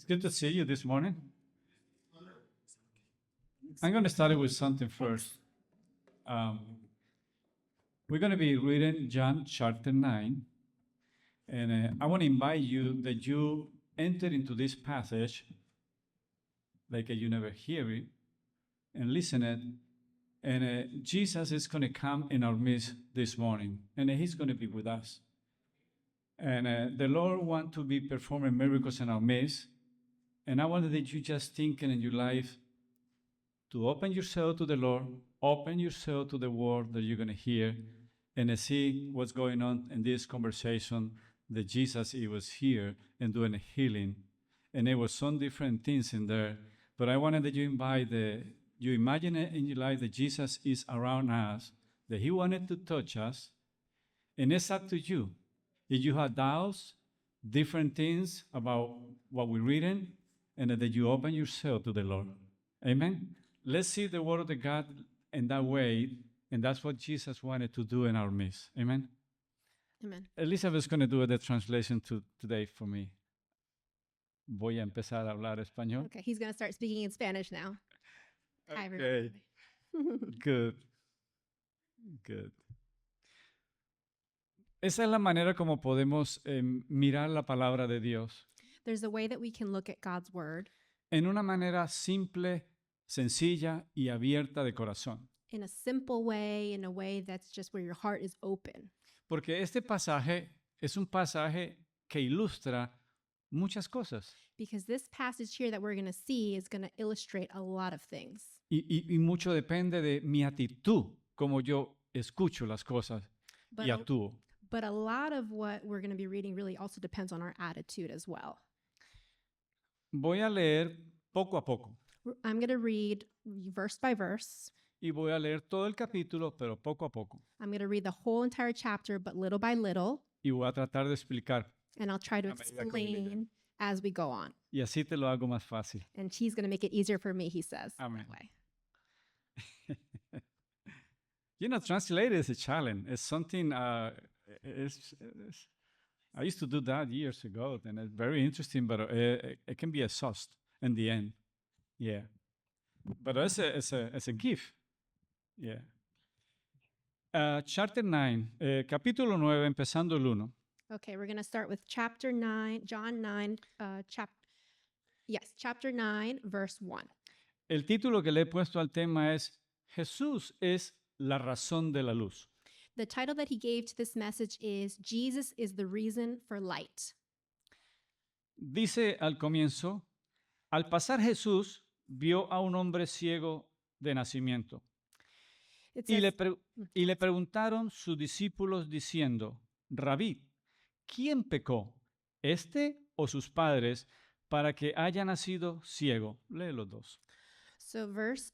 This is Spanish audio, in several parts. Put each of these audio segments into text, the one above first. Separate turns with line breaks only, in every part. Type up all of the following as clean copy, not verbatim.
good to see you this morning. I'm going to start with something first. We're going to be reading John chapter 9. And I want to invite you that you enter into this passage like you never hear it and listen it. And Jesus is going to come in our midst this morning. And he's going to be with us. And the Lord wants to be performing miracles in our midst. And I want that you just thinking in your life to open yourself to the Lord, open yourself to the word that you're going to hear, and see what's going on in this conversation that Jesus he was here and doing a healing. And there was some different things in there. But I wanted that you imagine it in your life that Jesus is around us, that he wanted to touch us, and it's up to you. If you have doubts, different things about what we're reading, and that you open yourself to the Lord. Amen? Let's see the word of the God in that way, and that's what Jesus wanted to do in our midst. Amen?
Amen.
Elizabeth's going to do the translation today for me. Voy a empezar a hablar español.
Okay, he's going to start speaking in Spanish now. Hi,
Okay.
everybody.
Good. Good. Esa es la manera como podemos mirar la palabra de Dios.
There's a way that we can look at God's word
En una manera simple, sencilla y abierta de corazón.
in a simple way, in a way that's just where your heart is open.
Porque este pasaje es un pasaje que ilustra muchas cosas.
Because this passage here that we're going to see is going to illustrate a lot of things.
Y mucho depende de mi actitud, como yo escucho las cosas
But
y
a,
actúo.
but a lot of what we're going to be reading really also depends on our attitude as well.
Voy a leer poco a poco.
I'm going to read verse by verse.
Y voy a leer todo el capítulo, pero poco a poco.
I'm going to read the whole entire chapter, but little by little,
Y voy a tratar de explicar.
and I'll try to
A medida que voy
explain as we go on.
Y así te lo hago más fácil.
And he's going to make it easier for me, he says.
Amen.
That way.
Translate is a challenge. It's something, I used to do that years ago, and it's very interesting, but it can be a exhaust in the end. Yeah. But it's a gift. Yeah. Chapter 9, capítulo 9, empezando el 1.
Okay, we're going to start with chapter 9, John 9, chapter 9, verse 1.
El título que le he puesto al tema es Jesús es la razón de la luz.
The title that he gave to this message is Jesus is the reason for light.
Dice al comienzo, al pasar Jesús vio a un hombre ciego de nacimiento
It
y
says,
le preguntaron sus discípulos diciendo, Rabí, ¿quién pecó, este o sus padres, para que haya nacido ciego? Lee los dos.
So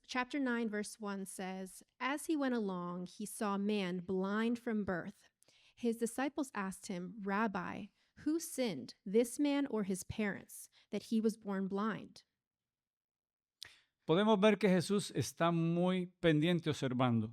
chapter 9, verse 1 says, as he went along, he saw a man blind from birth. His disciples asked him, Rabbi, who sinned, this man or his parents, that he was born blind?
Podemos ver que Jesús está muy pendiente observando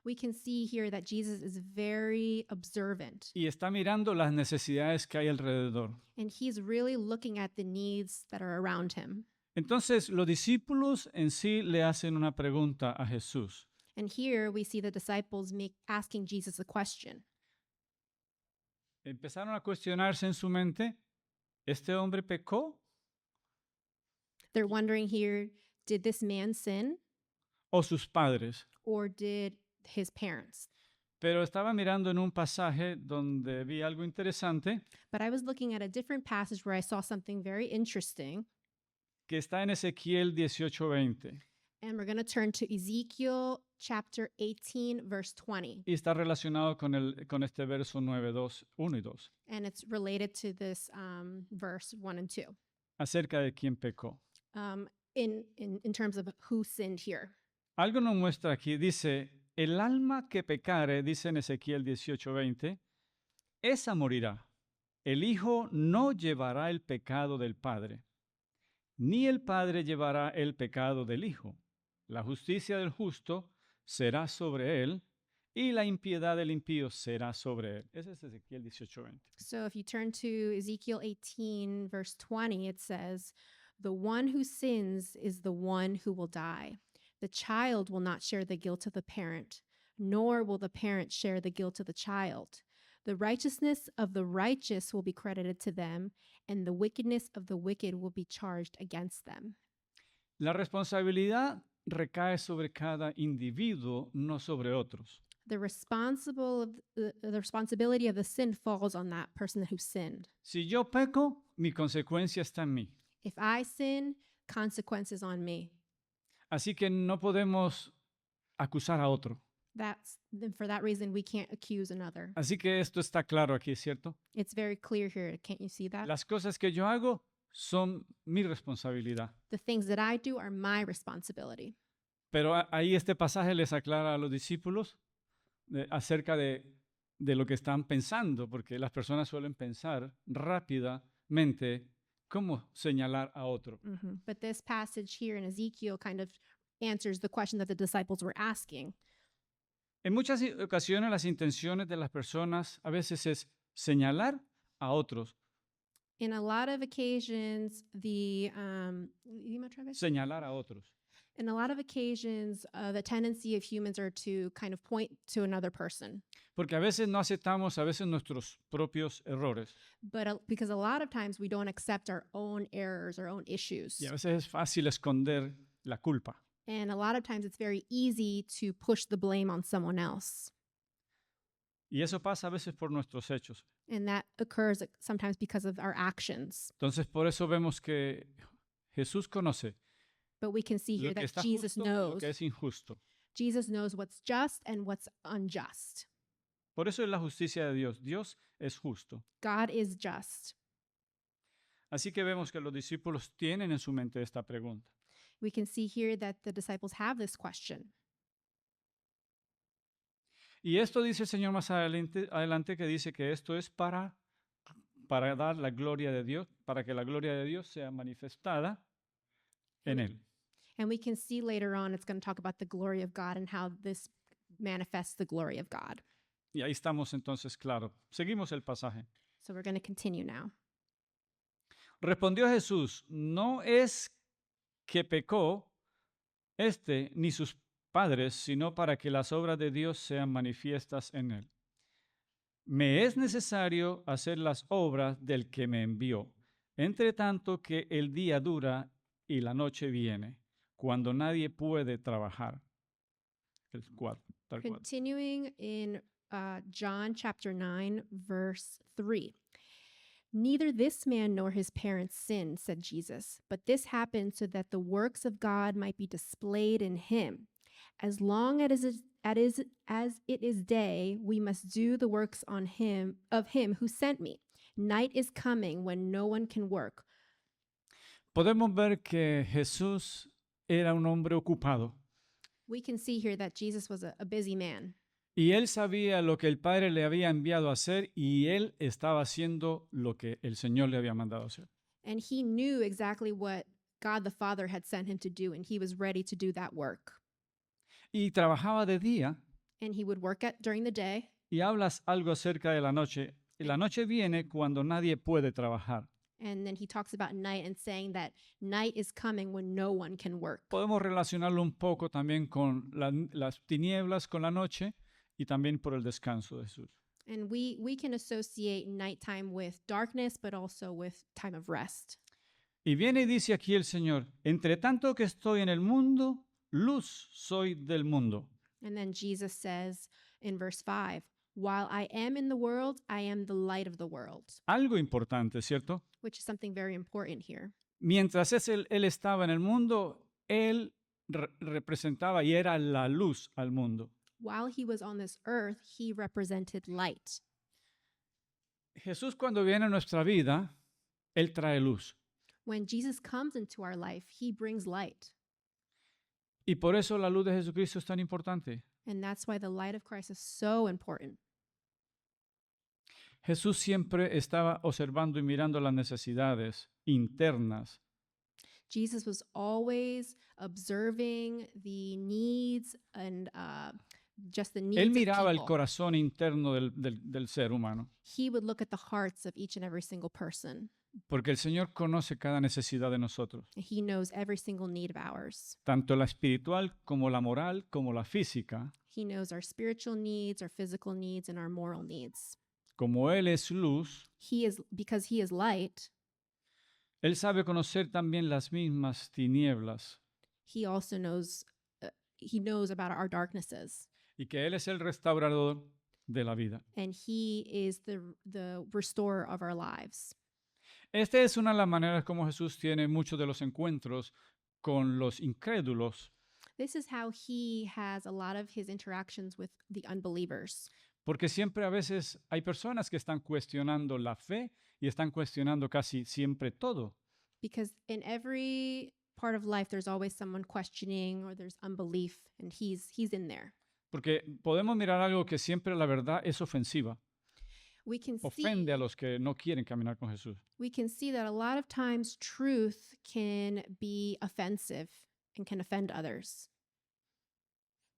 We can see here that Jesus is very observant,
y está mirando las necesidades que hay alrededor.
and he's really looking at the needs that are around him.
Entonces los discípulos en sí le hacen una pregunta a Jesús.
And here we see the disciples asking Jesus a question.
Empezaron a cuestionarse en su mente, ¿este hombre pecó
They're wondering here, did this man sin
o sus padres?
or did his parents?
Pero estaba mirando en un pasaje donde vi algo interesante
But I was looking at a different passage where I saw something very interesting.
que está en Ezequiel 18:20
And we're going to turn to Ezekiel chapter 18, verse 20.
y está relacionado con este verso 1 y 2,
And it's related to this verse 1 and 2
acerca de quién pecó.
in terms of who sinned here.
Algo nos muestra aquí, dice, el alma que pecare, dice en Ezequiel 18:20, esa morirá. El hijo no llevará el pecado del padre, ni el padre llevará el pecado del hijo. La justicia del justo será sobre él, y la impiedad del impío será sobre él. Ese es Ezequiel 18:20.
So if you turn to Ezekiel 18, verse 20, it says, The one who sins is the one who will die. The child will not share the guilt of the parent, nor will the parent share the guilt of the child. The righteousness of the righteous will be credited to them, and the wickedness of the wicked will be charged against them.
La responsabilidad recae sobre cada individuo, no sobre otros.
The responsibility of the sin falls on that person who sinned.
Si yo peco, mi consecuencia está en mí.
If I sin, consequences on me.
Así que no podemos acusar a otro.
Then for that reason, we can't accuse another.
Así que esto está claro aquí, ¿cierto?
It's very clear here. Can't you see that?
Las cosas que yo hago son mi responsabilidad.
The things that I do are my responsibility.
Pero ahí este pasaje les aclara a los discípulos acerca de lo que están pensando, porque las personas suelen pensar rápidamente cómo señalar a otro.
But this passage here in Ezekiel kind of answers the question that the disciples were asking.
En muchas ocasiones las intenciones de las personas a veces es señalar a otros.
In a lot of occasions,
Señalar a otros.
In a lot of occasions, the tendency of humans are to kind of point to another person.
Porque a veces no aceptamos a veces nuestros propios errores.
But because a lot of times we don't accept our own errors, our own issues.
Y a veces es fácil esconder la culpa.
And a lot of times it's very easy to push the blame on someone else.
Y eso pasa a veces por nuestros hechos.
And that occurs sometimes because of our actions.
Entonces por eso vemos que Jesús conoce
But we can see
lo
here
que
that
está
Jesus
justo y lo
knows.
que es injusto.
Jesus knows what's just and what's unjust.
Por eso es la justicia de Dios. Dios es justo.
God is just.
Así que vemos que los discípulos tienen en su mente esta pregunta.
We can see here that the disciples have this question.
Y esto dice el Señor más adelante que dice que esto es para dar la gloria de Dios, para que la gloria de Dios sea manifestada en Él.
And we can see later on, it's going to talk about the glory of God and how this manifests the glory of God.
Y ahí estamos entonces claro. Seguimos el pasaje.
So we're going to continue now.
Respondió Jesús, no es que pecó ni sus padres, sino para que las obras de Dios sean manifiestas en él. Me es necesario hacer las obras del que me envió, entre tanto que el día dura y la noche viene, cuando nadie puede trabajar. El 4.
Continuing in John chapter 9, verse 3. Neither this man nor his parents sinned, said Jesus, but this happened so that the works of God might be displayed in him. As long as it is day, we must do the works of him who sent me. Night is coming when no one can work.
Podemos ver que Jesús era un hombre ocupado.
We can see here that Jesus was a busy man.
Y él sabía lo que el Padre le había enviado a hacer y él estaba haciendo lo que el Señor le había mandado hacer.
And he knew exactly what God the Father had sent him to do, and he was ready to do that work.
Y trabajaba de día.
And he would work during the day.
Y hablas algo acerca de la noche. Y la noche viene cuando nadie puede trabajar.
And then he talks about night and saying that night is coming when no one can work.
Podemos relacionarlo un poco también con las tinieblas, con la noche y también por el descanso de Jesús.
And we can associate nighttime with darkness, but also with time of rest.
Y viene y dice aquí el Señor, entre tanto que estoy en el mundo, luz soy del mundo.
And then Jesus says in verse 5, while I am in the world, I am the light of the world.
Algo importante, ¿cierto?
Which is something very important here.
Mientras él estaba en el mundo, él representaba y era la luz al mundo.
While he was on this earth, he represented light.
Jesús cuando viene a nuestra vida, él trae luz.
When Jesus comes into our life, he brings light.
Y por eso la luz de Jesucristo es tan importante.
And that's why the light of Christ is so important.
Jesús siempre estaba observando y mirando las necesidades internas.
Jesus was always observing the needs and just the needs
Él
of
miraba el
people.
corazón interno del ser humano.
He would look at the hearts of each and every single person.
Porque el Señor conoce cada necesidad de nosotros,
He knows every single need of ours.
tanto la espiritual como la moral como la física.
He knows our spiritual needs, our physical needs, and our moral needs.
Como Él es luz,
Because he is light,
Él sabe conocer también las mismas tinieblas
he also knows he knows about our darknesses,
y que Él es el restaurador de la vida.
and he is the restorer of our lives.
Esta es una de las maneras como Jesús tiene muchos de los encuentros con los incrédulos,
This is how he has a lot of his interactions with the unbelievers,
porque siempre a veces hay personas que están cuestionando la fe y están cuestionando casi siempre todo.
because in every part of life there's always someone questioning or there's unbelief, and he's in there.
Porque podemos mirar algo que siempre la verdad es ofensiva,
We can
ofende a los que no quieren caminar con Jesús.
see that a lot of times truth can be offensive and can offend others.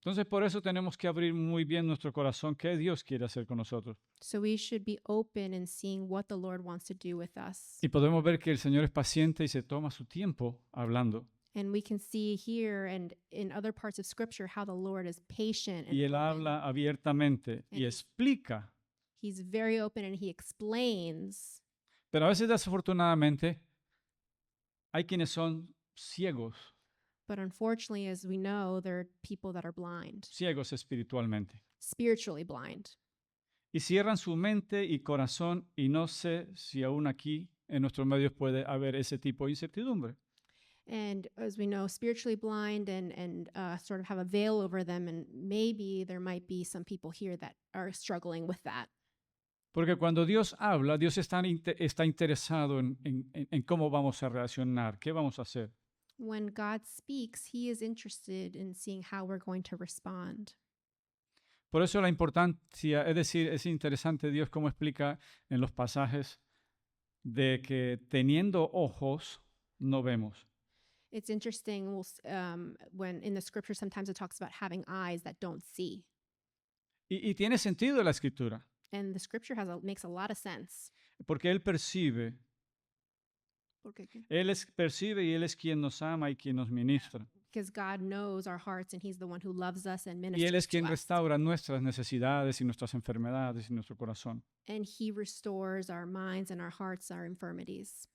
Entonces por eso tenemos que abrir muy bien nuestro corazón, qué Dios quiere hacer con nosotros.
So we should be open and seeing what the Lord wants to do with us.
Y podemos ver que el Señor es paciente y se toma su tiempo hablando.
And we can see here and in other parts of scripture how the Lord is patient and
Y Él
open.
habla abiertamente y
And
explica.
He's very open and he explains.
Pero a veces desafortunadamente hay quienes son ciegos,
But unfortunately, as we know, there are people that are blind,
ciegos espiritualmente.
spiritually blind.
Y cierran su mente y corazón y no sé si aún aquí en nuestros medios puede haber ese tipo de incertidumbre.
And as we know, spiritually blind and sort of have a veil over them. And maybe there might be some people here that are struggling with that.
Porque cuando Dios habla, Dios está interesado en cómo vamos a reaccionar, qué vamos a hacer.
When God speaks, he is interested in seeing how we're going to respond.
Por eso la importancia, es decir, es interesante Dios cómo explica en los pasajes de que teniendo ojos no vemos.
It's interesting when in the scripture sometimes it talks about having eyes that don't see.
Y tiene sentido la escritura,
And the scripture makes a lot of sense.
porque Él percibe, percibe y Él es quien nos ama y quien nos ministra.
Because God knows our hearts and he's the one who loves us and
Y Él
ministers
es
to
quien
us.
restaura nuestras necesidades y nuestras enfermedades y nuestro corazón.
And he restores our minds and our hearts, our infirmities.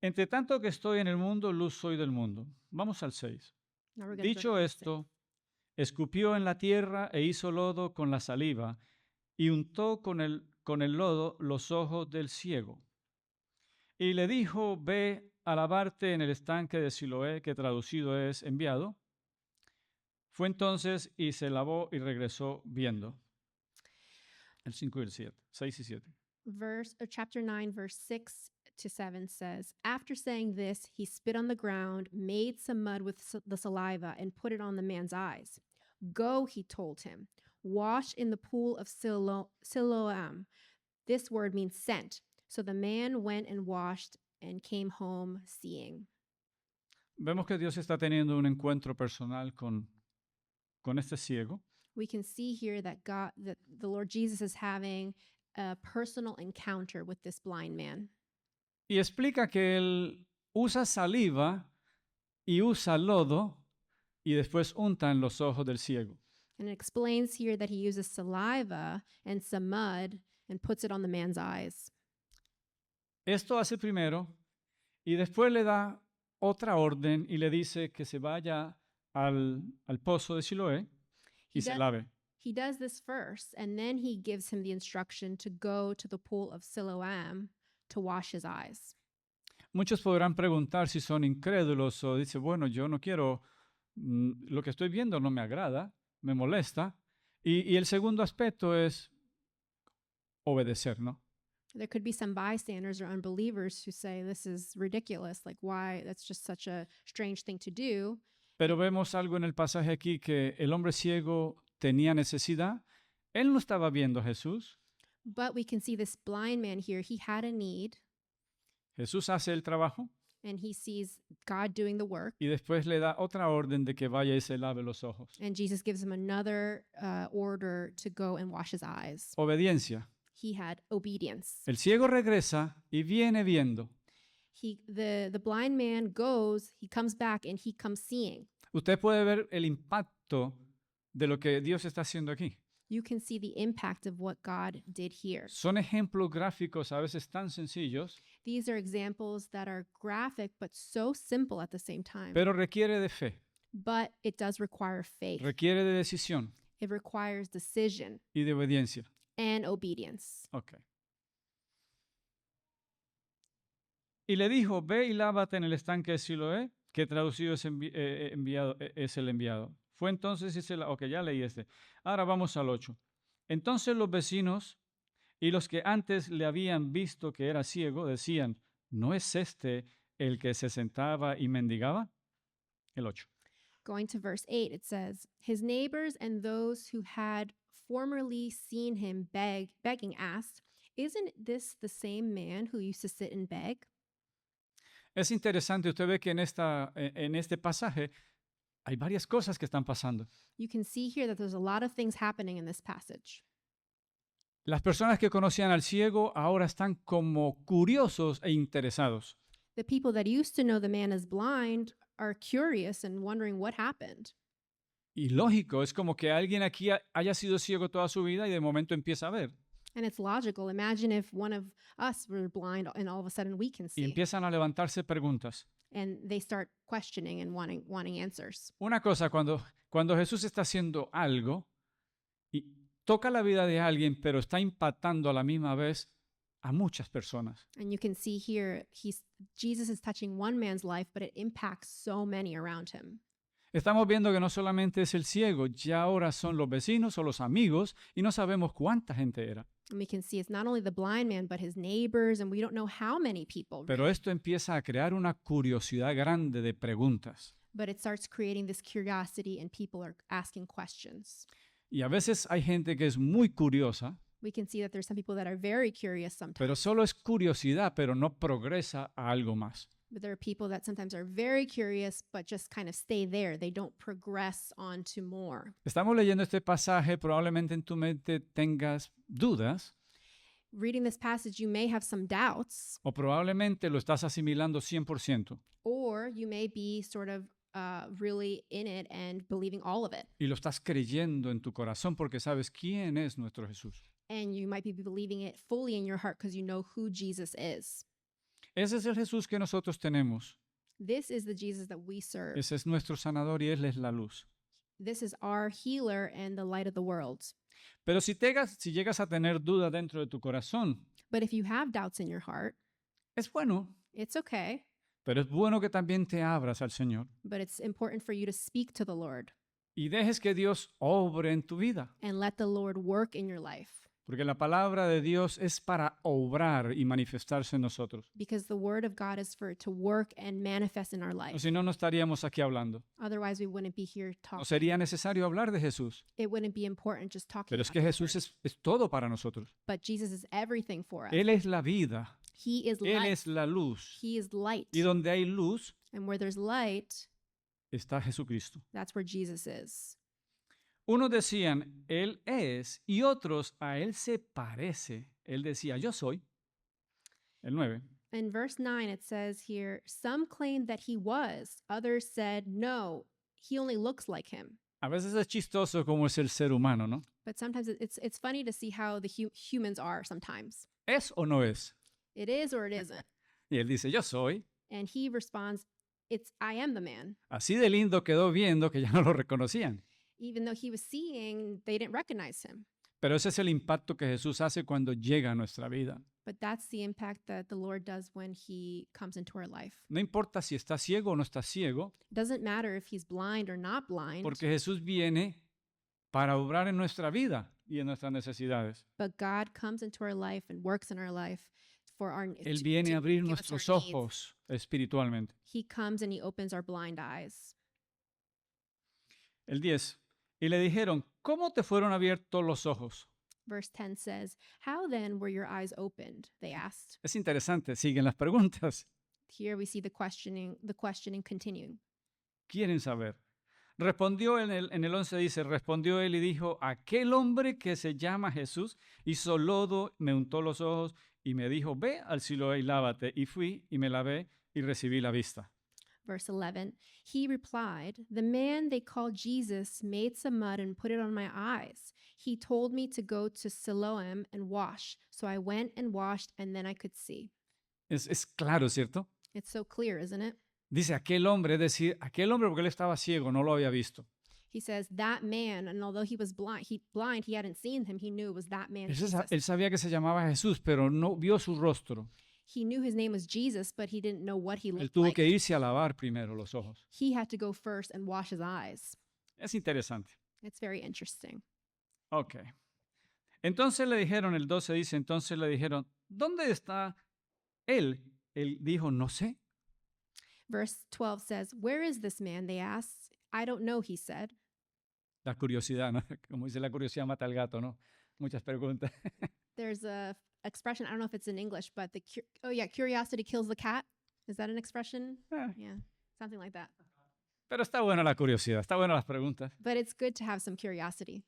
Entre tanto que estoy en el mundo, luz soy del mundo. Vamos al 6.
Now we're going to
Dicho esto, escupió en la tierra e hizo lodo con la saliva y untó con el lodo los ojos del ciego. Y le dijo, ve a lavarte en el estanque de Siloé, que traducido es enviado. Fue entonces y se lavó y regresó viendo. El 5 y el 7, 6 y 7.
Chapter 9, verse 6 to 7 says, After saying this, he spit on the ground, made some mud with the saliva, and put it on the man's eyes. Go, he told him, wash in the pool of Siloam. This word means sent. So the man went and washed and came home seeing.
Vemos que Dios está teniendo un encuentro personal con este ciego.
We can see here that the Lord Jesus is having a personal encounter with this blind man.
Y explica que él usa saliva y usa lodo y después unta en los ojos del ciego.
And it explains here that he uses saliva and some mud and puts it on the man's eyes.
Esto hace primero y después le da otra orden y le dice que se vaya al pozo de Siloé y se lave.
He does this first, and then he gives him the instruction to go to the pool of Siloam to wash his eyes.
Muchos podrán preguntar si son incrédulos o dice, bueno, yo no quiero, lo que estoy viendo no me agrada, me molesta. Y el segundo aspecto es obedecer, ¿no?
There could be some bystanders or unbelievers who say, this is ridiculous, like why, that's just such a strange thing to do.
Pero vemos algo en el pasaje aquí que el hombre ciego tenía necesidad. Él no estaba viendo a Jesús.
But we can see this blind man here, he had a need,
Jesús hace el trabajo
and he sees God doing the work,
y después le da otra orden de que vaya y se lave los ojos.
and Jesus gives him another order to go and wash his eyes.
Obediencia.
he had obedience.
El ciego regresa y viene viendo.
The blind man goes, he comes back, and he comes seeing.
Usted puede ver el impacto de lo que Dios está haciendo aquí.
You can see the impact of what God did here.
Son ejemplos gráficos a veces tan sencillos,
These are examples that are graphic but so simple at the same time.
pero requiere de fe,
But it does require faith.
requiere de decisión
It requires decision
y de obediencia.
and obedience.
Ok. Y le dijo, ve y lávate en el estanque de Siloé, que traducido es es el enviado. Fue entonces y ok, ya leí este. Ahora vamos al 8. Entonces los vecinos y los que antes le habían visto que era ciego decían, ¿no es este el que se sentaba y mendigaba? El 8.
Going to verse 8, it says, his neighbors and those who had formerly seen him begging asked, isn't this the same man who used to sit and beg?
Es interesante, usted ve que en este pasaje hay varias cosas que están pasando.
You can see here that there's a lot of things happening in this passage.
Las personas que conocían al ciego ahora están como curiosos e interesados.
The people that used to know the man as blind are curious and wondering what happened.
Y lógico, es como que alguien aquí haya sido ciego toda su vida y de momento empieza a ver.
And it's logical. Imagine if one of us were blind and all of a sudden we can
Y
see.
empiezan a levantarse preguntas.
And they start questioning and wanting answers.
Una cosa, cuando Jesús está haciendo algo y toca la vida de alguien, pero está impactando a la misma vez a muchas personas.
And you can see here, Jesus is touching one man's life, but it impacts so many around him.
Estamos viendo que no solamente es el ciego, ya ahora son los vecinos o los amigos y no sabemos cuánta gente era.
And we can see it's not only the blind man, but his neighbors, and we don't know how many people.
Pero esto empieza a crear una curiosidad grande de preguntas.
But it starts creating this curiosity, and people are asking questions.
Y a veces hay gente que es muy curiosa,
We can see that there's some people that are very curious sometimes.
pero solo es curiosidad, pero no progresa a algo más.
But there are people that sometimes are very curious, but just kind of stay there. They don't progress on to more.
Estamos leyendo este pasaje, probablemente en tu mente tengas dudas
Reading this passage, you may have some doubts,
o probablemente lo estás asimilando 100%
or you may be sort of really in it and believing all of it.
y lo estás creyendo en tu corazón porque sabes quién es nuestro Jesús.
And you might be believing it fully in your heart because you know who Jesus is.
Ese es el Jesús que nosotros tenemos.
This is the Jesus that we serve.
Ese es nuestro sanador y Él es la luz.
This is our healer and the light of the world.
Pero si llegas a tener duda dentro de tu corazón,
But if you have doubts in your heart,
es bueno,
it's okay.
pero es bueno que también te abras al Señor
But it's important for you to speak to the Lord
y dejes que Dios obre en tu vida.
and let the Lord work in your life.
Porque la palabra de Dios es para obrar y manifestarse en nosotros.
Because the word of God is for it to work and manifest in our
O
life.
si no, no estaríamos aquí hablando.
Otherwise, we wouldn't be here
No
talking.
sería necesario hablar de Jesús.
It wouldn't be important just talking
Pero es
about
que
the
Jesús
word.
es todo para nosotros.
But Jesus is everything for us.
Él es la vida.
He is
Él
light.
es la luz.
He is light.
Y donde hay luz,
And where there's light,
está Jesucristo.
that's where Jesus is.
Unos decían, Él es, y otros, a Él se parece. Él decía, yo soy. El 9.
In verse 9, it says here, some claimed that he was, others said, no, he only looks like him.
A veces es chistoso como es el ser humano, ¿no?
But sometimes it's funny to see how the humans are sometimes.
¿Es o no es?
It is or it isn't.
Y Él dice, yo soy.
And he responds, I am the man.
Así de lindo quedó viendo que ya no lo reconocían.
Even though he was seeing, they didn't recognize him.
Pero ese es el impacto que Jesús hace cuando llega a nuestra vida.
But that's the impact that the Lord does when he comes into our life.
No importa si está ciego o no está ciego,
It doesn't matter if he's blind or not blind,
porque Jesús viene para obrar en nuestra vida y en nuestras necesidades.
but God comes into our life and works in our life for our
Él viene a abrir
give us
nuestros
our needs.
ojos espiritualmente.
He comes and he opens our blind eyes.
El 10. Y le dijeron, ¿cómo te fueron abiertos los ojos?
Verse 10 says, how then were your eyes opened? They asked.
Es interesante, siguen las preguntas.
Here we see the questioning continuing.
Quieren saber. Respondió en el 11 dice, respondió él y dijo, aquel hombre que se llama Jesús hizo lodo, me untó los ojos y me dijo, ve al Siloé y lávate. Y fui y me lavé y recibí la vista.
Verse 11, he replied, the man they call Jesus made some mud and put it on my eyes. He told me to go to Siloam and wash. So I went and washed, and then I could see.
Es claro, ¿cierto?
It's so clear, isn't it?
Dice aquel hombre, es decir, aquel hombre porque él estaba ciego, no lo había visto.
He says that man, and although he was blind, he hadn't seen him. He knew it was that man, Jesus.
Él sabía que se llamaba Jesús, pero no vio su rostro.
He knew his name was Jesus, but he didn't know what he
Él
looked
tuvo
like.
que irse a lavar primero los ojos.
He had to go first and wash his eyes.
Es interesante.
It's very interesting.
Ok. Entonces le dijeron, el 12 dice, entonces le dijeron, ¿dónde está él? Él dijo, no sé.
Verse 12 says, where is this man? They asked. I don't know, he said.
La curiosidad, ¿no? Como dice la curiosidad mata al gato, ¿no? Muchas preguntas.
There's a expression, I don't know if it's in English, but curiosity kills the cat. Is that an expression?
Eh,
Yeah, something like that.
Pero está buena la curiosidad, está buena las preguntas.
But it's good to have some curiosity.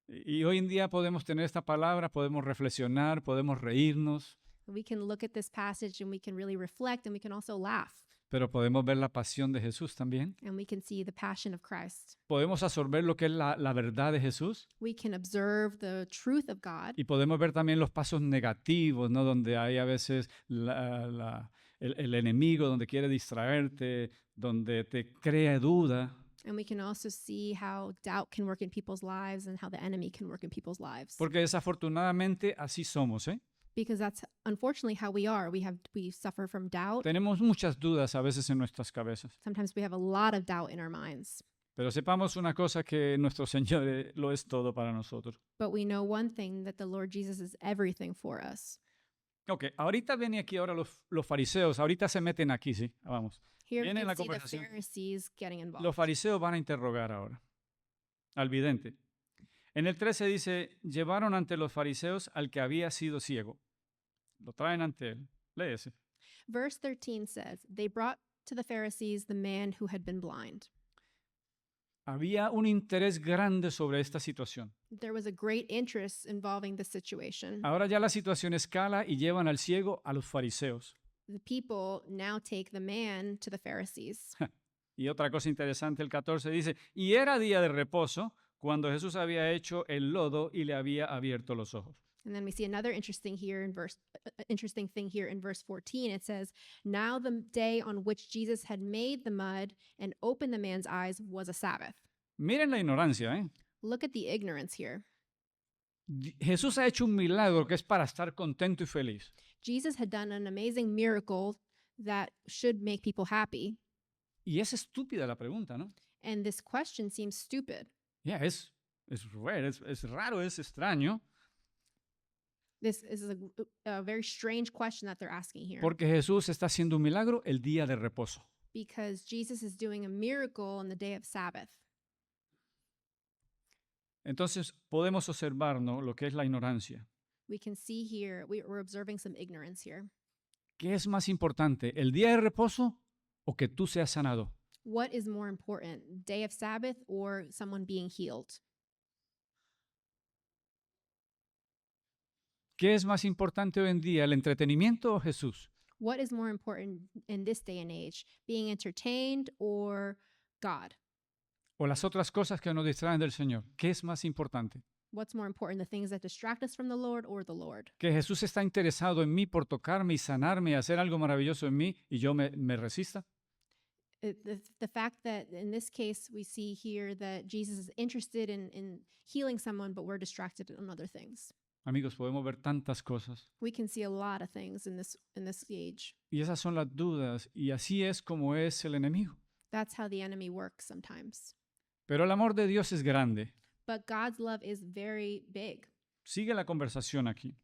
Y hoy en día podemos tener esta palabra, podemos reflexionar, podemos reírnos,
We can look at this passage and we can really reflect, and we can also laugh,
pero podemos ver la pasión de Jesús también.
and we can see the passion of Christ.
Podemos absorber lo que es la verdad de Jesús
We can observe the truth of God,
y podemos ver también los pasos negativos, ¿no? Donde hay a veces el enemigo, donde quiere distraerte, donde te crea duda.
and we can also see how doubt can work in people's lives and how the enemy can work in people's lives.
Porque desafortunadamente así somos, ¿eh?
Because that's unfortunately how we are. We suffer from doubt.
Tenemos muchas dudas a veces en nuestras cabezas.
Sometimes we have a lot of doubt in our minds.
Pero sepamos una cosa, que nuestro Señor lo es todo para nosotros.
But we know one thing, that the Lord Jesus is everything for us.
Ok, ahorita vienen aquí ahora los fariseos, ahorita se meten aquí, ¿sí? Vamos.
Here we
Viene
can
la
see the
conversación.
Pharisees getting involved.
Los fariseos van a interrogar ahora al vidente. En el 13 dice, llevaron ante los fariseos al que había sido ciego. Lo traen ante él. Léese.
Verse 13 says, they brought to the Pharisees the man who had been blind.
Había un interés grande sobre esta situación.
There was a great interest involving the situation.
Ahora ya la situación escala y llevan al ciego a los fariseos.
The people now take the man to the Pharisees.
Y otra cosa interesante, el 14 dice, y era día de reposo cuando Jesús había hecho el lodo y le había abierto los ojos.
And then we see another interesting thing here in verse 14. It says, now the day on which Jesus had made the mud and opened the man's eyes was a Sabbath.
Miren la ignorancia, ¿eh?
Look at the ignorance here.
Jesús ha hecho un milagro que es para estar contento y feliz.
Jesus had done an amazing miracle that should make people happy.
Y es estúpida la pregunta, ¿no?
And this question seems stupid.
Ya, es raro, es extraño,
This is a very strange question that they're asking here.
porque Jesús está haciendo un milagro el día de reposo.
Because Jesus is doing a miracle on the day of Sabbath.
Entonces podemos observar, ¿no?, lo que es la ignorancia.
We can see here, we're observing some ignorance here.
¿Qué es más importante, el día de reposo o que tú seas sanado?
What is more important, day of Sabbath or someone being healed?
¿Qué es más importante hoy en día, el entretenimiento o Jesús?
What is more important in this day and age, being entertained or God?
¿O las otras cosas que nos distraen del Señor? ¿Qué es más importante?
What's more important, the things that distract us from the Lord or the Lord?
¿Que Jesús está interesado en mí por tocarme y sanarme y hacer algo maravilloso en mí y yo me resista?
The fact that in this case we see here that Jesus is interested in healing someone, but we're distracted on other things.
Amigos, podemos ver tantas cosas.
We can see a lot of things in this age.
Y esas son las dudas, y así es como es el enemigo.
That's how the enemy works sometimes.
Pero el amor de Dios es grande.
But God's love is very big.
Sigue la conversación aquí.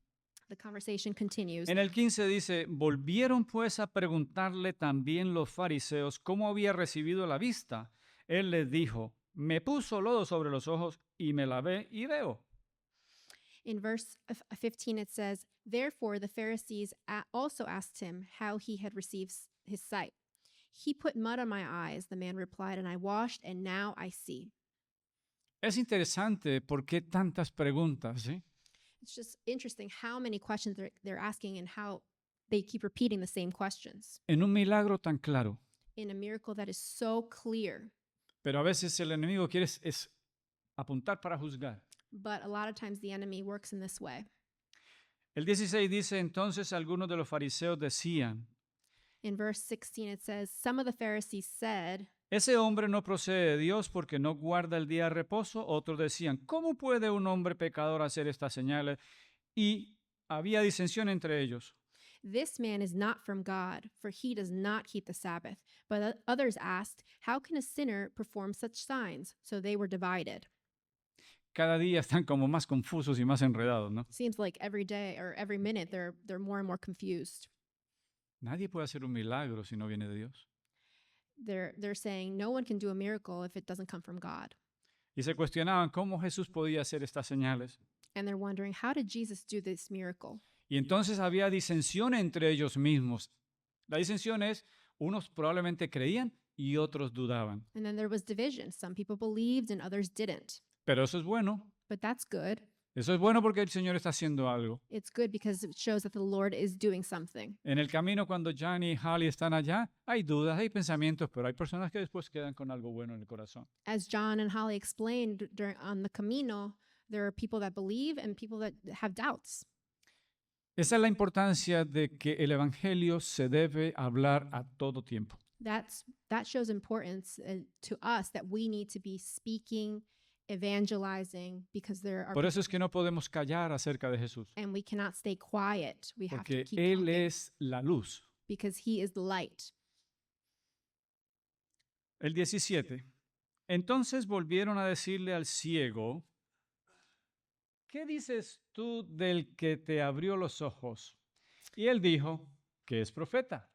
The conversation continues.
En el 15 dice, volvieron pues a preguntarle también los fariseos cómo había recibido la vista. Él les dijo, me puso lodo sobre los ojos y me lavé y veo.
In verse 15 it says, therefore the Pharisees also asked him how he had received his sight. He put mud on my eyes, the man replied, and I washed, and now I see.
Es interesante por qué tantas preguntas, ¿sí?
It's just interesting how many questions they're asking and how they keep repeating the same questions
En un milagro tan claro.
in a miracle that is so clear.
Pero a veces el enemigo quiere es apuntar para juzgar.
But a lot of times the enemy works in this way.
El 16 dice, entonces algunos de los fariseos decían,
In verse 16, it says, Some of the Pharisees said,
ese hombre no procede de Dios porque no guarda el día de reposo. Otros decían, ¿cómo puede un hombre pecador hacer estas señales? Y había disensión entre ellos.
This man is not from God, for he does not keep the Sabbath. But others asked, How can a sinner perform such signs? So they were divided.
Cada día están como más confusos y más enredados, ¿no?
Seems like every day or every minute they're more and more confused.
Nadie puede hacer un milagro si no viene de Dios.
They're saying no one can do a miracle if it doesn't come from God.
Y se cuestionaban cómo Jesús podía hacer estas señales.
And they're wondering, how did Jesus do this miracle?
Y entonces había disensión entre ellos mismos. La disensión es, unos probablemente creían y otros dudaban.
And then there was division. Some people believed and others didn't.
Pero eso es bueno.
But that's good.
Eso es bueno porque el Señor está haciendo algo.
It's good because it shows that the Lord is doing something.
En el camino, cuando Jan y Holly están allá, hay dudas, hay pensamientos, pero hay personas que después quedan con algo bueno en el corazón.
As John and Holly explained on the Camino, there are people that believe and people that have doubts.
Esa es la importancia de que el Evangelio se debe hablar a todo tiempo.
That shows importance to us that we need to be speaking, evangelizing, because there are
Por eso es que no podemos callar acerca de Jesús,
and we cannot stay quiet. We have to
porque
keep
Él
talking
es la luz.
because he is the light.
El 17. Entonces volvieron a decirle al ciego, ¿qué dices tú del que te abrió los ojos? Y él dijo, que es profeta.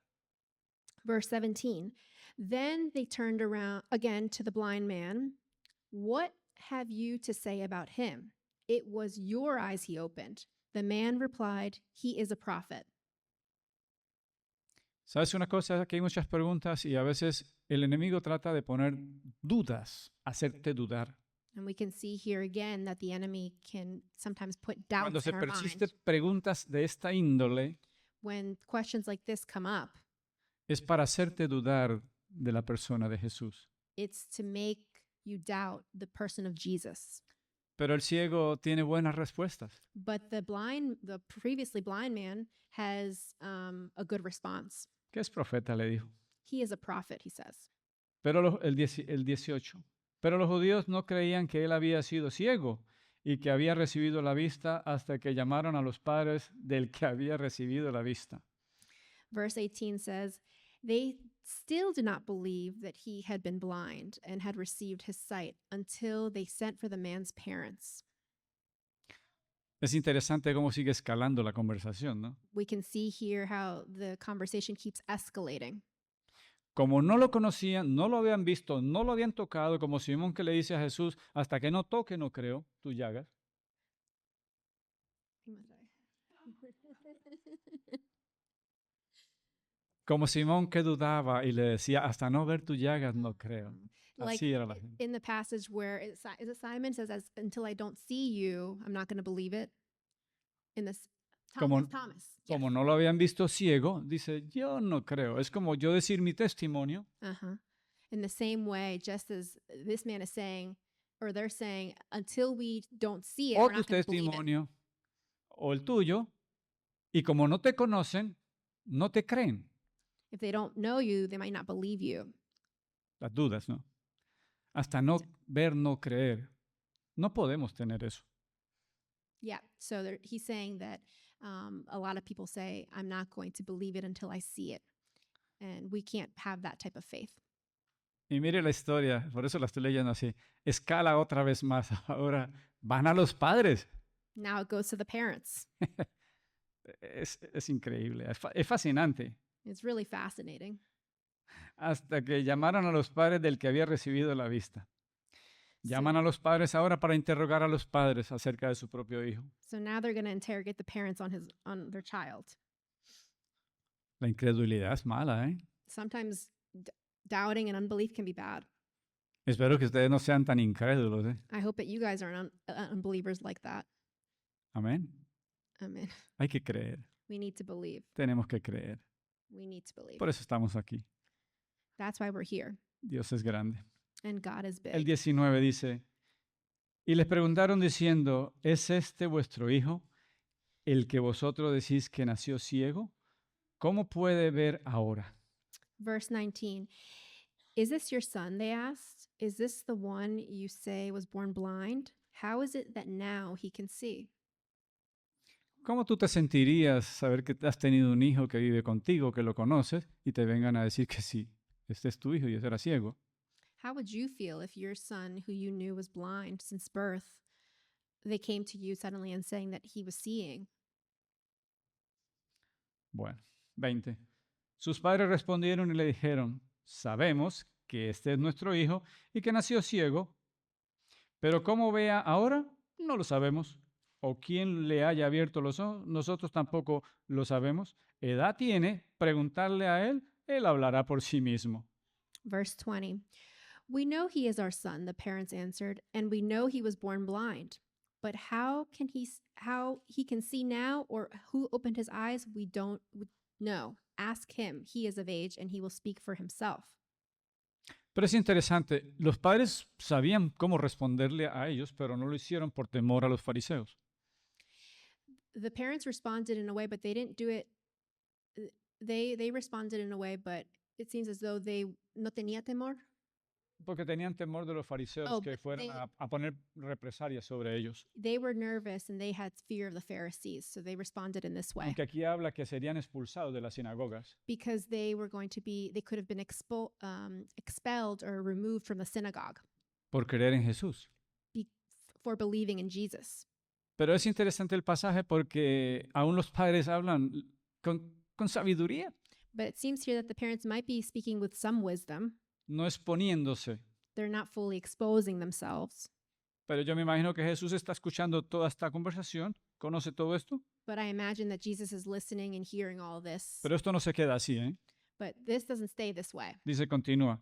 Verse 17. Then they turned around again to the blind man. What have you to say about him? It was your eyes he opened. The man replied, He is a prophet.
¿Sabes una cosa? Que hay muchas preguntas y a veces el enemigo trata de poner dudas, hacerte dudar.
And we can see here again that the enemy can sometimes put doubts
Cuando se
in our
persisten
mind.
preguntas de esta índole,
When questions like this come up,
es para hacerte dudar de la persona de Jesús.
it's to make you doubt the person of Jesus.
Pero el ciego tiene buenas respuestas.
But the previously blind man has a good response.
¿Qué es profeta? Le dijo.
He is a prophet, he says.
Pero el 18. Pero los judíos no creían que él había sido ciego y que había recibido la vista hasta que llamaron a los padres del que había recibido la vista.
Verse 18 says, They still did not believe that he had been blind and had received his sight until they sent for the man's parents.
Es interesante cómo sigue escalando la conversación, ¿no?
We can see here how the conversation keeps escalating.
Como no lo conocían, no lo habían visto, no lo habían tocado, como Simón que le dice a Jesús, hasta que no toque no creo, tus llagas. Como Simón que dudaba y le decía, hasta no ver tus llagas no creo.
Like
Así era la gente.
in the passage where is it Simon says, until I don't see you, I'm not going to believe it. In this,
Como-
Thomas.
Como no lo habían visto ciego, dice, yo no creo. Es como yo decir mi testimonio.
Uh-huh. In the same way, just as this man is saying, or they're saying, until we don't see it,
O
we're
tu
not going to believe it.
testimonio, o el tuyo, y como no te conocen, no te creen.
If they don't know you, they might not believe you.
Las dudas, ¿no? Hasta no ver, no creer. No podemos tener eso.
Yeah. So he's saying that a lot of people say, I'm not going to believe it until I see it. And we can't have that type of faith.
Y mire la historia, por eso la estoy leyendo así. Escala otra vez más. Ahora van a los padres.
Now it goes to the parents.
Es increíble, es fascinante.
It's really fascinating.
Hasta que llamaron a los padres del que había recibido la vista. Llaman a los padres ahora para interrogar a los padres acerca de su propio hijo.
So now they're going to interrogate the parents on their child.
La incredulidad es mala, ¿eh?
Sometimes Doubting and unbelief can be bad.
Espero que ustedes no sean tan incrédulos, ¿eh?
I hope that you guys aren't unbelievers like that.
Amén.
Amen.
Hay que creer.
We need to believe.
Tenemos que creer.
We need to believe.
Por eso estamos aquí.
That's why we're here.
Dios es grande.
And God is
El
big.
19 dice, y les preguntaron diciendo, ¿es este vuestro hijo, el que vosotros decís que nació ciego? ¿Cómo puede ver ahora?
Verse 19. Is this your son? They asked. Is this the one you say was born blind? How is it that now he can see?
¿Cómo tú te sentirías saber que has tenido un hijo que vive contigo, que lo conoces, y te vengan a decir que sí, este es tu hijo y ese era ciego?
How would you feel if your son, who you knew was blind since birth, they came to you suddenly and saying that he was seeing?
Bueno, 20. Sus padres respondieron y le dijeron, sabemos que este es nuestro hijo y que nació ciego, pero cómo vea ahora, no lo sabemos. O quién le haya abierto los ojos, nosotros tampoco lo sabemos. Edad tiene, preguntarle a él, él hablará por sí mismo.
Verse 20. We know he is our son, the parents answered, and we know he was born blind. But how he can see now or who opened his eyes, we don't know. Ask him. He is of age and he will speak for himself.
Pero es interesante, los padres sabían cómo responderle a ellos, pero no lo hicieron por temor a los fariseos.
The parents responded in a way, but they didn't do it. They responded in a way, but it seems as though they no tenía temor.
Porque tenían temor de los fariseos
Oh,
que
but
fueran a poner represalias sobre ellos.
They were nervous and they had fear of the Pharisees, so they responded in this way.
Aunque aquí habla que serían expulsados de las sinagogas.
Because they could have been expelled or removed from the synagogue
Por creer en Jesús.
for believing in Jesus.
Pero es interesante el pasaje porque aún los padres hablan con sabiduría,
But it seems here that the parents might be speaking with some wisdom.
no exponiéndose.
They're not fully exposing themselves.
Pero yo me imagino que Jesús está escuchando toda esta conversación, conoce todo esto,
But I imagine that Jesus is listening and hearing all this.
pero esto no se queda así, ¿eh?
But this doesn't stay this way.
Dice, continúa.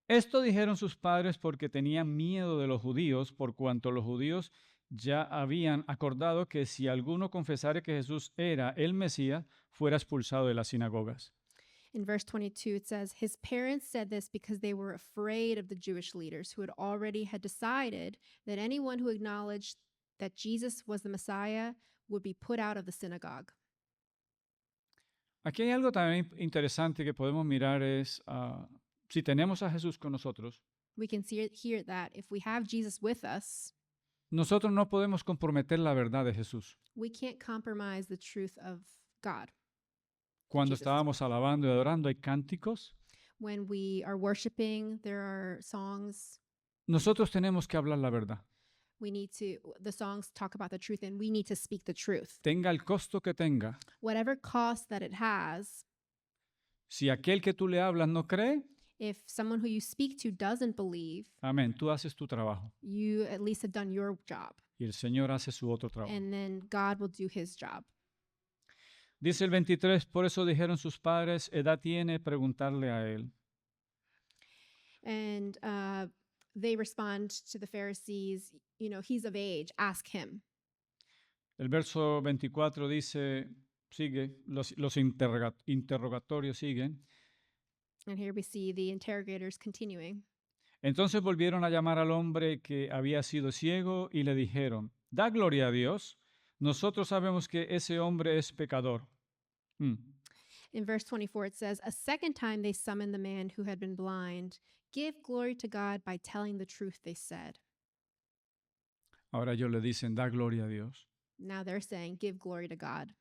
Esto dijeron sus padres porque tenían miedo de los judíos, por cuanto los judíos ya habían acordado que si alguno confesara que Jesús era el Mesías, fuera expulsado de las sinagogas.
In verse 22, it says, his parents said this because they were afraid of the Jewish leaders who had decided that anyone who acknowledged that Jesus was the Messiah would be put out of the synagogue.
Aquí hay algo también interesante que podemos mirar es, si tenemos a Jesús con nosotros,
We can see here that if we have Jesus with us,
nosotros no podemos comprometer la verdad de Jesús.
we can't compromise the truth of God.
Cuando
Jesus.
estábamos alabando y adorando, hay cánticos.
When we are worshiping, there are songs.
Nosotros tenemos que hablar la verdad.
The songs talk about the truth and we need to speak the truth.
Tenga el costo que tenga.
Whatever cost that it has,
Si aquel que tú le hablas no cree,
if someone who you speak to doesn't believe,
amén, tú haces tu trabajo.
you at least have done your job.
Y el Señor hace su otro trabajo.
And then God will do his job.
Dice el 23, por eso dijeron sus padres, edad tiene, preguntarle a él.
And they respond to the Pharisees, he's of age, ask him.
El verso 24 dice, sigue, los interrogatorios siguen.
And here we see the interrogators continuing.
Entonces volvieron a llamar al hombre que había sido ciego y le dijeron, da gloria a Dios, nosotros sabemos que ese hombre es pecador.
In verse 24, it says, a second time they summoned the man who had been blind. Give glory to God by telling the truth, they said.
Ahora ellos le dicen, da gloria a Dios.
Now they're saying, give glory to God.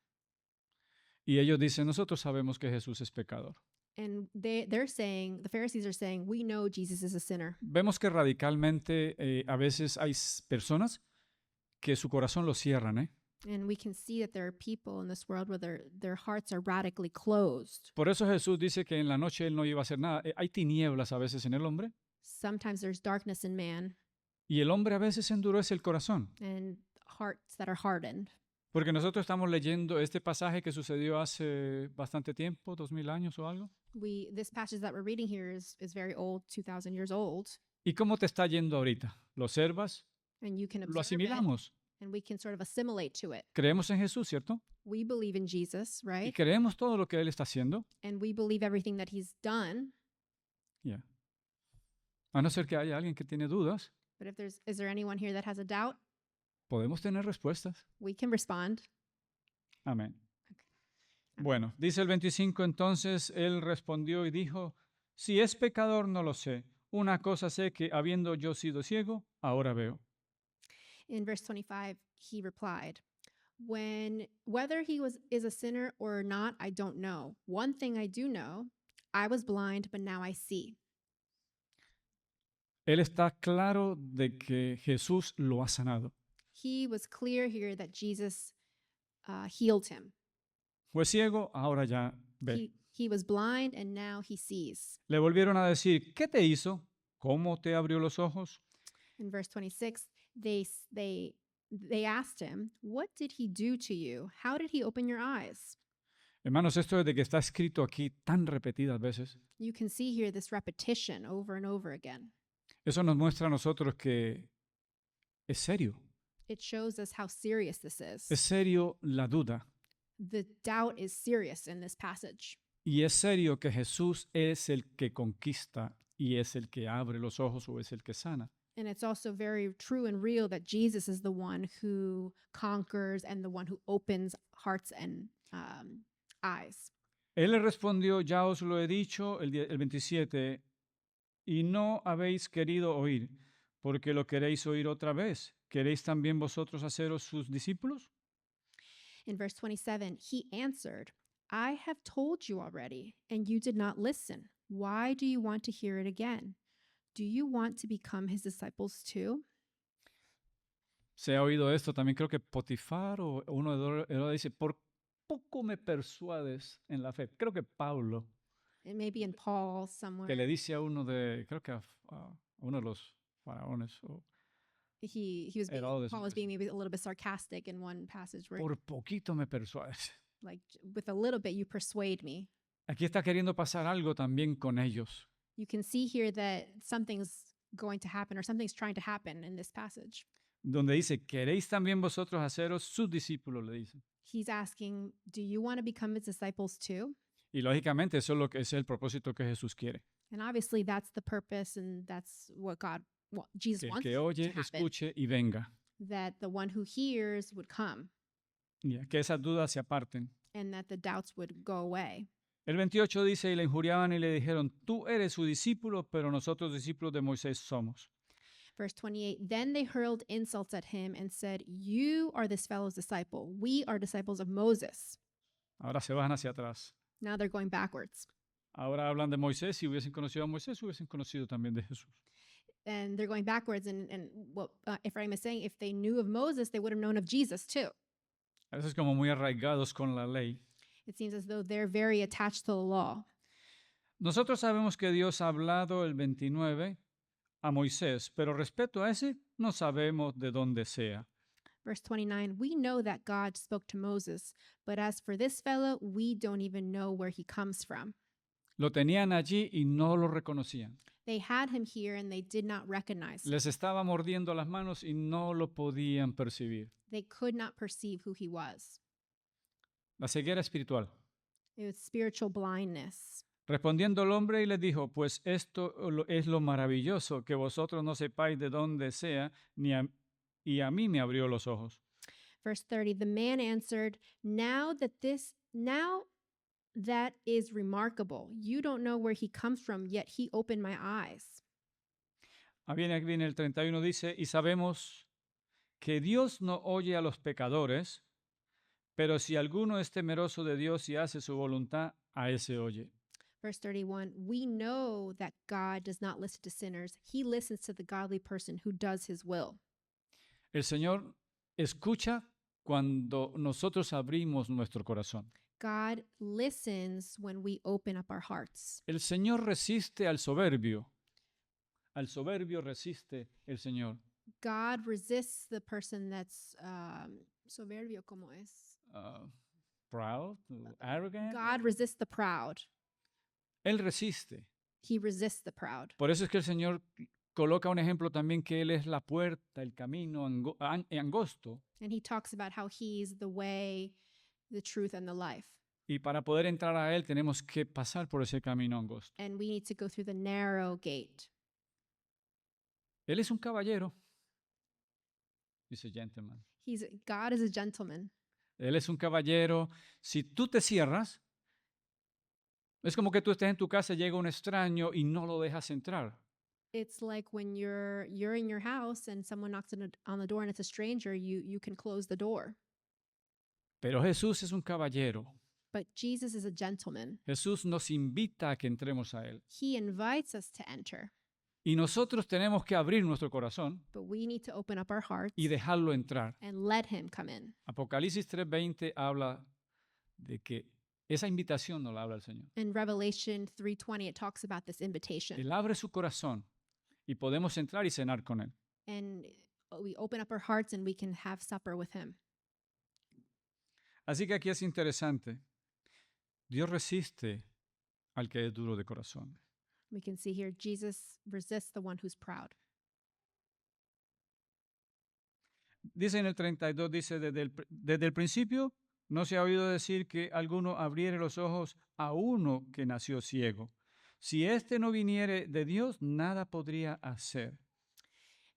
Y ellos dicen, nosotros sabemos que Jesús es pecador.
And they're saying, the Pharisees are saying, we know Jesus is a sinner.
Vemos que radicalmente a veces hay personas que su corazón lo cierran, ¿eh?
And we can see that there are people in this world where their hearts are radically closed.
Por eso Jesús dice que en la noche él no iba a hacer nada. Hay tinieblas a veces en el hombre
Sometimes there's darkness in man
y el hombre a veces endurece el corazón.
and hearts that are hardened.
Porque nosotros estamos leyendo este pasaje que sucedió hace bastante tiempo, 2000 años o algo.
This passage that we're reading here is very old, 2,000 years old,
¿Y cómo te está yendo ahorita? ¿Lo observas?
and you can
¿Lo
observe it,
asimilamos?
and we can sort of assimilate to it.
Creemos en Jesús, ¿cierto?
We believe in Jesus,
Y
right?
creemos todo lo que Él está haciendo.
And we believe everything that he's done.
Ya. A no ser que haya alguien que tiene dudas,
But is there anyone here that has a doubt?
podemos tener respuestas.
We can respond.
Amén. Bueno, dice el 25, entonces él respondió y dijo, si es pecador no lo sé. Una cosa sé que habiendo yo sido ciego, ahora veo.
In verse 25, he replied, whether is a sinner or not, I don't know. One thing I do know, I was blind, but now I see.
Él está claro de que Jesús lo ha sanado.
He was clear here that Jesus healed him.
Fue ciego, ahora ya ve.
He was blind, and now he sees.
Le volvieron a decir, ¿qué te hizo? ¿Cómo te abrió los ojos?
In verse 26, they asked him, what did he do to you? How did he open your eyes?
Hermanos, esto es de que está escrito aquí tan repetidas veces.
You can see here this repetition over and over again.
Eso nos muestra a nosotros que es serio.
It shows us how serious this is.
Es serio la duda.
The doubt is serious in this passage.
Y es serio que Jesús es el que conquista y es el que abre los ojos o es el que sana.
And it's also very true and real that Jesus is the one who conquers and the one who opens hearts and eyes.
Él le respondió, ya os lo he dicho, el 27, y no habéis querido oír, porque lo queréis oír otra vez. ¿Queréis también vosotros haceros sus discípulos?
In verse 27, he answered, I have told you already, and you did not listen. Why do you want to hear it again? Do you want to become his disciples too?
Se ha oído esto también, creo que Potifar o uno de Herodes dice, por poco me persuades en la fe. Creo que Pablo,
It may be in Paul somewhere.
que le dice a uno de, creo que a uno de los faraones, o,
He was being,
Herodes,
Paul was being maybe a little bit sarcastic in one passage where
por poquito me persuades.
like with a little bit you persuade me.
Aquí está queriendo pasar algo también con ellos.
You can see here that something's going to happen or something's trying to happen in this passage.
Donde dice, ¿queréis también vosotros haceros sus discípulos? Le dice.
He's asking, do you want to become his disciples too?
Y lógicamente eso es lo que es el propósito que Jesús quiere.
And obviously that's the purpose and that's what Jesus
Que el
wants
que
to
oye,
happen.
escuche y venga.
That the one who hears would come
Ya, que esas dudas se aparten.
and that the doubts would go away.
El 28 dice, y le injuriaban y le dijeron, tú eres su discípulo, pero nosotros discípulos de Moisés somos.
Verse 28, then they hurled insults at him and said, you are this fellow's disciple. We are disciples of Moses.
Ahora se van hacia atrás.
Now they're going backwards.
Ahora hablan de Moisés. Si hubiesen conocido a Moisés, hubiesen conocido también de Jesús.
And they're going backwards. And what Ephraim is saying, if they knew of Moses, they would have known of Jesus too.
A veces como muy arraigados con la ley.
It seems as though they're very attached to the law.
Nosotros sabemos que Dios ha hablado el 29 a Moisés, pero respecto a ese no sabemos de dónde sea.
Verse 29, we know that God spoke to Moses, but as for this fellow, we don't even know where he comes from.
Lo tenían allí y no lo reconocían.
They had him here and they did not recognize him.
Les estaba mordiendo las manos y no lo podían percibir.
They could not perceive who he was.
La ceguera espiritual.
It was spiritual blindness.
Respondiendo el hombre y les dijo, pues esto es lo maravilloso, que vosotros no sepáis de dónde sea, y a mí me abrió los ojos.
Verse 30, the man answered, now that is remarkable. You don't know where he comes from, yet he opened my eyes.
Aquí viene el 31, dice, y sabemos que Dios no oye a los pecadores, pero si alguno es temeroso de Dios y hace su voluntad, a ese oye.
Verse 31, we know that God does not listen to sinners. He listens to the godly person who does his will.
El Señor escucha cuando nosotros abrimos nuestro corazón.
God listens when we open up our hearts.
El Señor resiste al soberbio. Al soberbio resiste el Señor.
God resists the person that's Soberbio como es.
proud, arrogant.
God resists the proud.
Él resiste.
He resists the proud.
Por eso es que el Señor coloca un ejemplo también que Él es la puerta, el camino angosto.
And he talks about how he's the way, the truth, and the life.
Y para poder entrar a Él tenemos que pasar por ese camino angosto.
And we need to go through the narrow gate.
Él es un caballero. Dice gentleman.
God is a gentleman.
Él es un caballero. Si tú te cierras, es como que tú estés en tu casa, llega un extraño y no lo dejas entrar.
It's like when you're in your house and someone knocks on the door and it's a stranger, you can close the door.
Pero Jesús es un caballero.
But Jesus is a gentleman.
Jesús nos invita a que entremos a Él.
He invites us to enter,
Y nosotros tenemos que abrir nuestro corazón
but we need to open up our hearts
y dejarlo entrar.
and let him come in.
Apocalipsis 3:20 habla de que esa invitación nos la habla el Señor.
In Revelation 3:20, it talks about this invitation.
Él abre su corazón y podemos entrar y cenar con Él.
And we open up our hearts and we can have supper with him.
Así que aquí es interesante. Dios resiste al que es duro de corazón.
We can see here Jesus resists the one who's proud.
Dice en el 32, dice, desde el principio no se ha oído decir que alguno abriere los ojos a uno que nació ciego. Si éste no viniere de Dios, nada podría hacer.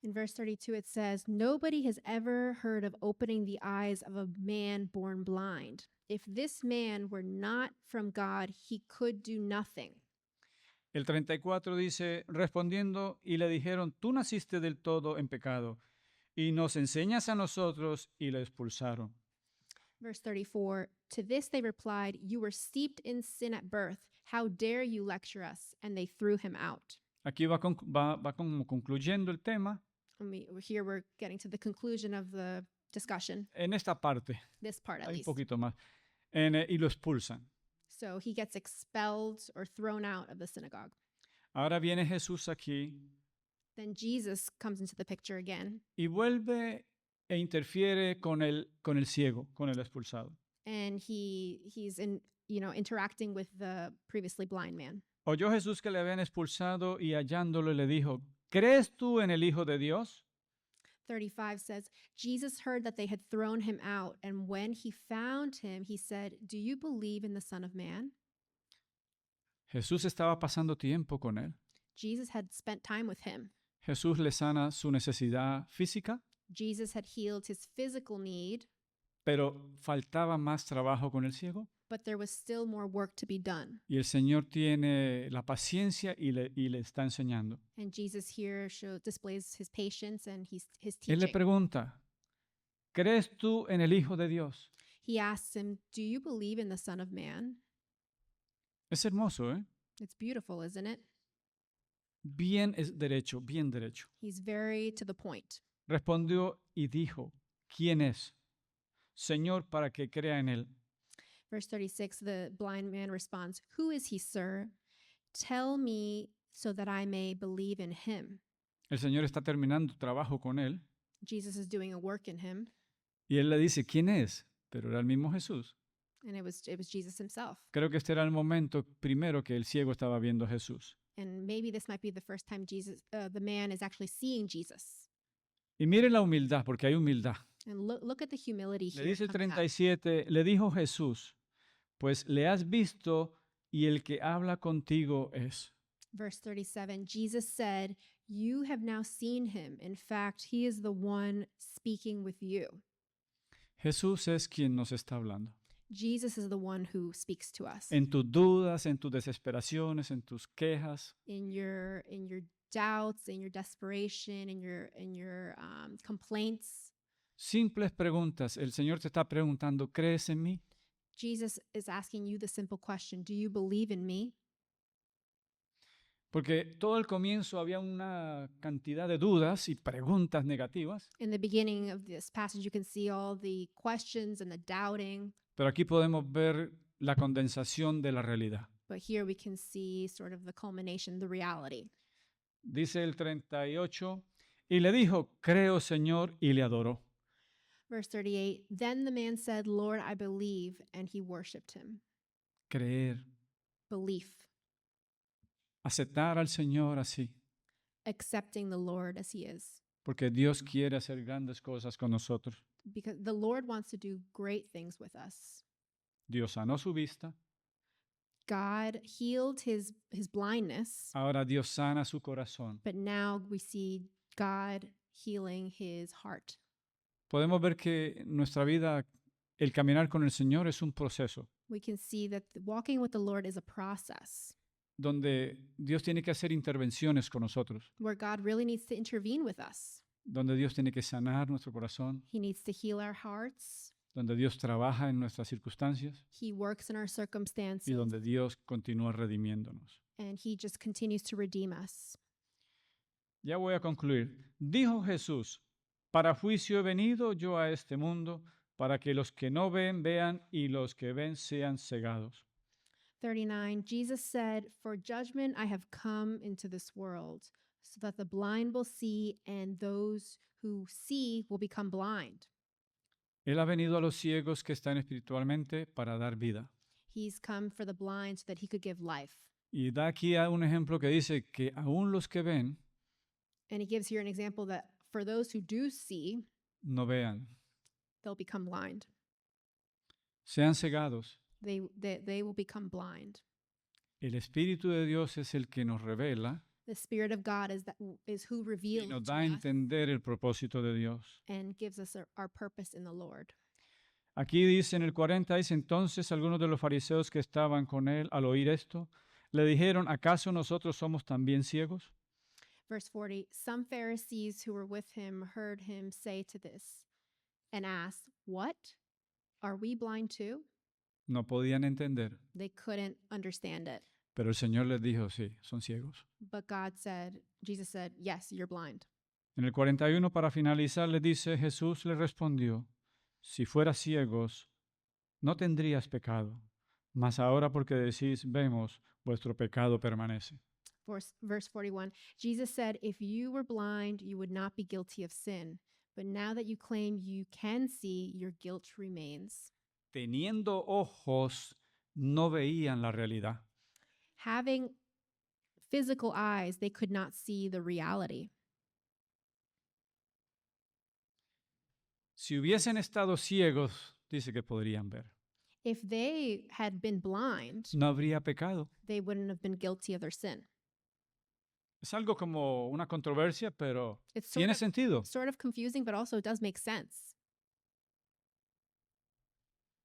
In verse 32, it says, "Nobody has ever heard of opening the eyes of a man born blind. If this man were not from God, he could do nothing."
El 34 dice, respondiendo, y le dijeron, tú naciste del todo en pecado, y nos enseñas a nosotros, y le expulsaron.
Verse 34, to this they replied, "You were steeped in sin at birth. How dare you lecture us?" And they threw him out.
Aquí va como concluyendo el tema
Here we're getting to the conclusion of the discussion,
en esta parte,
this part at
hay un
least.
poquito más, y lo expulsan.
So he gets expelled or thrown out of the synagogue.
Ahora viene Jesús aquí
Then Jesus comes into the picture again,
y vuelve e interfiere con el ciego, con el expulsado.
and he's interacting with the previously blind man.
Oyó Jesús que le habían expulsado y hallándolo le dijo, ¿crees tú en el Hijo de Dios?
35 says, Jesus heard that they had thrown him out, and when he found him, he said, "Do you believe in the Son of Man?"
Jesús estaba pasando tiempo con él.
Jesus had spent time with him.
Jesús le sana su necesidad física,
Jesus had healed his physical need,
pero faltaba más trabajo con el ciego.
but there was still more work to be done.
Y el Señor tiene la paciencia y le está enseñando.
And Jesus here displays his patience and his
Él le
teaching.
pregunta, ¿crees tú en el Hijo de Dios?
He asks him, "Do you believe in the Son of Man?"
Es hermoso, ¿eh?
It's beautiful, isn't it?
Bien es derecho, bien derecho.
He's very to the point.
Respondió y dijo, ¿quién es? Señor, para que crea en él.
Verse 36, the blind man responds, "Who is he, sir? Tell me so that I may believe in him."
El Señor está terminando trabajo con él
Jesus is doing a work in him,
y él le dice, ¿quién es? Pero era el mismo Jesús.
and it was Jesus himself.
Creo que este era el momento primero que el ciego estaba viendo a Jesús.
And maybe this might be the first time the man is actually seeing Jesus.
Y mire la humildad, porque hay humildad.
And look at the humility
Le
here.
dice el
coming out.
37, le dijo Jesús, pues le has visto y el que habla contigo es.
Verse 37, Jesus said, "You have now seen him. In fact, he is the one speaking with you."
Jesús es quien nos está hablando.
Jesus is the one who speaks to us.
En tus dudas, en tus desesperaciones, en tus quejas,
In your doubts, in your desperation, in your complaints,
simples preguntas. El Señor te está preguntando, ¿crees en mí?
Jesus is asking you the simple question, "Do you believe in me?"
Porque todo el comienzo había una cantidad de dudas y preguntas negativas,
In the beginning of this passage, you can see all the questions and the doubting,
pero aquí podemos ver la condensación de la realidad.
but here we can see sort of the culmination, the reality.
Dice el 38, y le dijo, creo Señor, y le adoró.
Verse 38, then the man said, Lord, I believe, and he worshiped him.
Creer,
Belief,
aceptar al Señor así,
accepting the Lord as he is.
porque Dios quiere hacer grandes cosas con nosotros.
Because the Lord wants to do great things with us.
Dios sanó su vista,
God healed his blindness,
ahora Dios sana su corazón.
but now we see God healing his heart.
Podemos ver que nuestra vida, el caminar con el Señor es un proceso
We can see that walking with the Lord is a process
donde Dios tiene que hacer intervenciones con nosotros,
where God really needs to intervene with us.
donde Dios tiene que sanar nuestro corazón,
He needs to heal our hearts.
donde Dios trabaja en nuestras circunstancias
He works in our
y
circumstances,
donde Dios continúa redimiéndonos.
and he just continues to redeem us.
Ya voy a concluir. Dijo Jesús, para juicio he venido yo a este mundo, para que los que no ven vean y los que ven sean cegados.
39, Jesus said, for judgment I have come into this world, so that the blind will see, and those who see will become blind.
Él ha venido a los ciegos que están espiritualmente para dar vida.
He's come for the blind so that he could give life.
Y da aquí un ejemplo que dice que aún los que ven,
And he gives here an example that for those who do see,
no vean,
they'll become blind.
sean cegados.
They will become blind.
El Espíritu de Dios es el que nos revela
The Spirit of God is who
y
reveals
nos
to
da a
us
entender el propósito de Dios.
and gives us our purpose in the Lord.
Aquí dice en el 40, dice entonces algunos de los fariseos que estaban con él al oír esto, le dijeron, ¿acaso nosotros somos también ciegos?
Verse 40, some Pharisees who were with him heard him say to this and asked, what? Are we blind too?
No podían entender,
They couldn't understand it.
pero el Señor les dijo, sí, son ciegos.
But Jesus said, yes, you're blind.
En el 41, para finalizar, le dice, Jesús le respondió, si fueras ciegos, no tendrías pecado, mas ahora porque decís, vemos, vuestro pecado permanece.
Verse 41, Jesus said, if you were blind, you would not be guilty of sin. But now that you claim you can see, your guilt remains.
Teniendo ojos, no veían la realidad.
Having physical eyes, they could not see the reality.
Si hubiesen estado ciegos, dice que podrían ver.
If they had been blind,
No habría pecado.
they wouldn't have been guilty of their sin.
Es algo como una controversia, pero
It's
tiene sentido.
sort of confusing, but also it does make sense.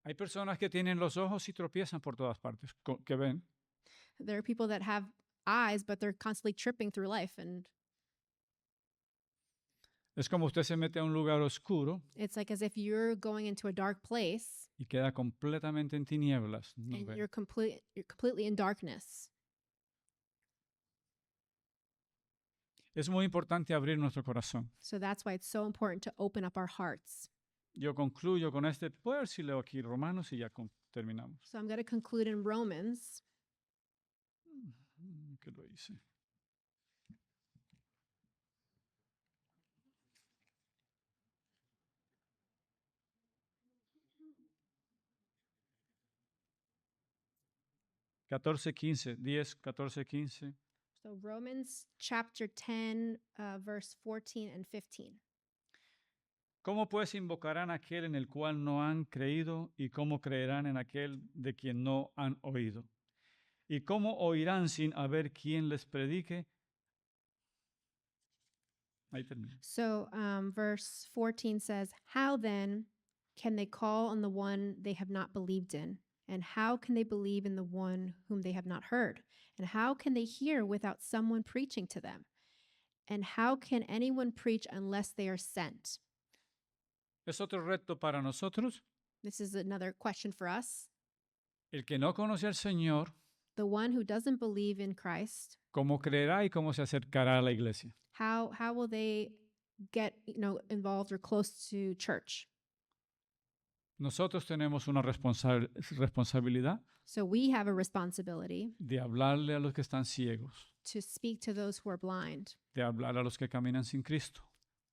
Hay personas que tienen los ojos y tropiezan por todas partes, que ven.
There are people that have eyes, but they're constantly tripping through life. And
Es como usted se mete a un lugar oscuro
it's like as if you're going into a dark place
y queda completamente en tinieblas. No
and
ve.
you're completely in darkness.
Es muy importante abrir nuestro corazón.
So that's why it's so important to open up our hearts.
Yo concluyo con este, voy a ver si leo aquí Romanos y ya terminamos.
So I'm going to conclude in Romans.
¿Qué lo hice? Catorce, 15, 10, 14, 15.
So Romans chapter 10, verse 14 and 15.
¿Cómo pues invocarán a aquel en el cual no han creído y cómo creerán en aquel de quien no han oído? ¿Y cómo oirán sin haber quien les predique? Ahí termina.
So verse 14 says, how then can they call on the one they have not believed in? And how can they believe in the one whom they have not heard? And how can they hear without someone preaching to them? And how can anyone preach unless they are sent?
Es otro reto para nosotros.
This is another question for us.
El que no conoce al Señor,
The one who doesn't believe in Christ,
¿cómo creerá y cómo se acercará a la iglesia?
how will they get involved or close to church?
Nosotros tenemos una responsabilidad
So we have a responsibility
de hablarle a los que están ciegos,
to speak to those who are blind,
de hablar a los que caminan sin Cristo,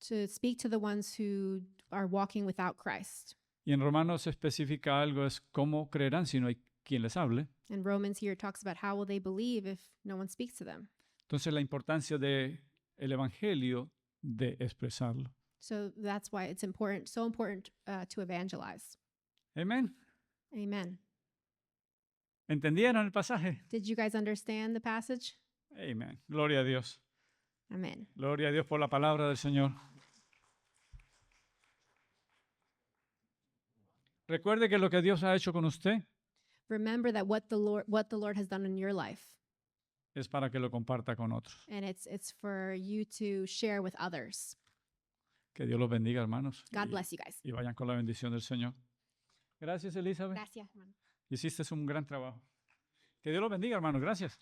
to speak to the ones who are walking without Christ.
Y en Romanos se especifica algo, es cómo creerán si no hay quien les hable.
And Romans here talks about how will they believe if no one speaks to them.
Entonces la importancia del evangelio de expresarlo.
So that's why it's important, so important to evangelize.
Amén.
Amen.
¿Entendieron el pasaje?
Did you guys understand the passage?
Amén. Gloria a Dios.
Amen.
Gloria a Dios por la palabra del Señor. Recuerde que lo que Dios ha hecho con usted
Remember that what the Lord has done in your life,
es para que lo comparta con otros.
and it's for you to share with others.
Que Dios los bendiga, hermanos.
God bless you guys.
Y vayan con la bendición del Señor. Gracias, Elizabeth.
Gracias, hermano.
Hiciste un gran trabajo. Que Dios los bendiga, hermanos. Gracias.